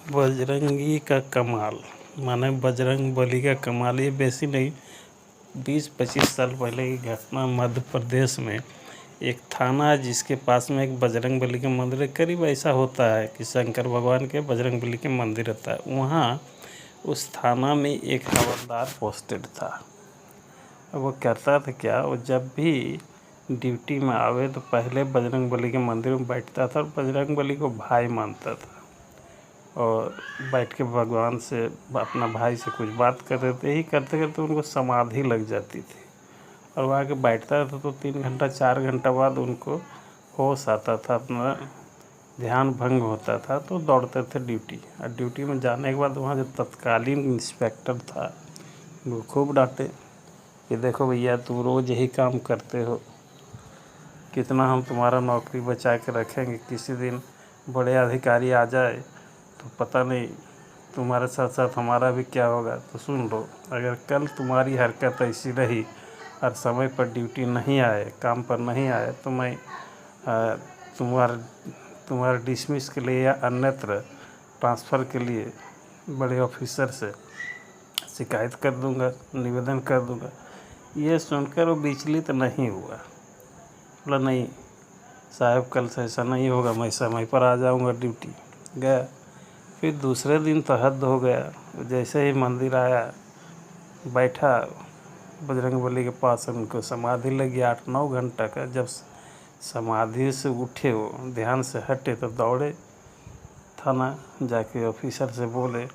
बजरंगी का कमाल माने बजरंग बली का कमाल। ये बेसी नहीं, 20-25 साल पहले की घटना। मध्य प्रदेश में एक थाना है जिसके पास में एक बजरंग बली का मंदिर है। करीब ऐसा होता है कि शंकर भगवान के बजरंग बली के मंदिर रहता है। वहाँ उस थाना में एक हवलदार पोस्टेड था। वो करता था क्या, वो जब भी ड्यूटी में आवे तो पहले बजरंग बली के मंदिर में बैठता था और बजरंग बली को भाई मानता था और बैठ के भगवान से, अपना भाई से कुछ बात करते थे। यही करते करते उनको समाधि लग जाती थी और वहाँ के बैठता था तो 3 घंटा 4 घंटा बाद उनको होश आता था, अपना ध्यान भंग होता था तो दौड़ते थे ड्यूटी। और ड्यूटी में जाने के बाद वहाँ जो तत्कालीन इंस्पेक्टर था वो खूब डांटे कि देखो भैया, तुम रोज़ यही काम करते हो, कितना हम तुम्हारा नौकरी बचा के रखेंगे। किसी दिन बड़े अधिकारी आ जाए तो पता नहीं तुम्हारे साथ साथ हमारा भी क्या होगा। तो सुन लो, अगर कल तुम्हारी हरकत ऐसी रही और समय पर ड्यूटी नहीं आए, काम पर नहीं आए, तो मैं तुम्हारे डिसमिस के लिए या अन्यत्र ट्रांसफ़र के लिए बड़े ऑफिसर से शिकायत कर दूंगा, निवेदन कर दूंगा। ये सुनकर वो विचलित नहीं हुआ। बोला नहीं साहब, कल से ऐसा नहीं होगा, मैं समय पर आ जाऊंगा ड्यूटी। गया। फिर दूसरे दिन तो हद हो गया। जैसे ही मंदिर आया, बैठा बजरंग बली के पास, उनको समाधि लगी 8-9 घंटा का। जब समाधि से उठे, वो ध्यान से हटे तो दौड़े थाना, जाके ऑफिसर से बोले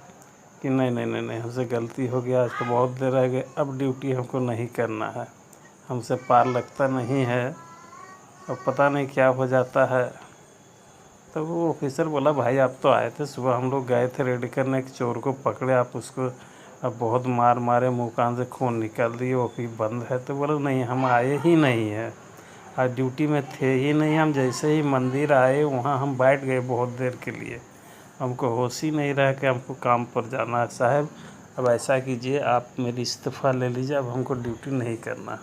कि नहीं नहीं नहीं नहीं, हमसे गलती हो गया, आज तो बहुत देर रह गए, अब ड्यूटी हमको नहीं करना है, हमसे पार लगता नहीं है, अब पता नहीं क्या हो जाता है। तो वो ऑफिसर बोला भाई, आप तो आए थे सुबह, हम लोग गए थे रेडी करने, एक चोर को पकड़े, आप उसको अब बहुत मार मारे, मुँह कान से खून निकाल दिए, ऑफिस बंद है। तो बोला नहीं, हम आए ही नहीं हैं, आज ड्यूटी में थे ही नहीं। हम जैसे ही मंदिर आए वहाँ हम बैठ गए बहुत देर के लिए, हमको होश ही नहीं रहा कि हमको काम पर जाना है। साहब अब ऐसा कीजिए, आप मेरी इस्तीफ़ा ले लीजिए, अब हमको ड्यूटी नहीं करना।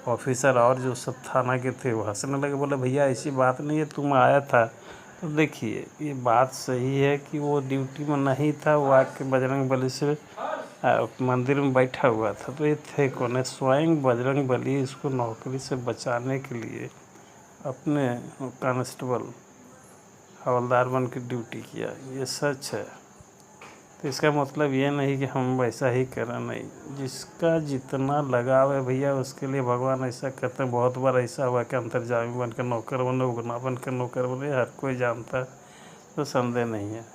ऑफिसर और जो सब थाना के थे वो हंसने लगे, बोले भैया ऐसी बात नहीं है, तुम आया था तो देखिए ये बात सही है कि वो ड्यूटी में नहीं था, वो आके बजरंग बली से मंदिर में बैठा हुआ था। तो ये थे कौन? स्वयं बजरंग बली इसको नौकरी से बचाने के लिए अपने कांस्टेबल हवलदार बन के ड्यूटी किया। ये सच है। तो इसका मतलब ये नहीं कि हम वैसा ही करें, नहीं, जिसका जितना लगाव है भैया उसके लिए भगवान ऐसा करते हैं। बहुत बार ऐसा हुआ कि अंतर्जामी बन कर नौकर बने, उगना बन कर नौकर बने, हर कोई जानता है, तो संदेह नहीं है।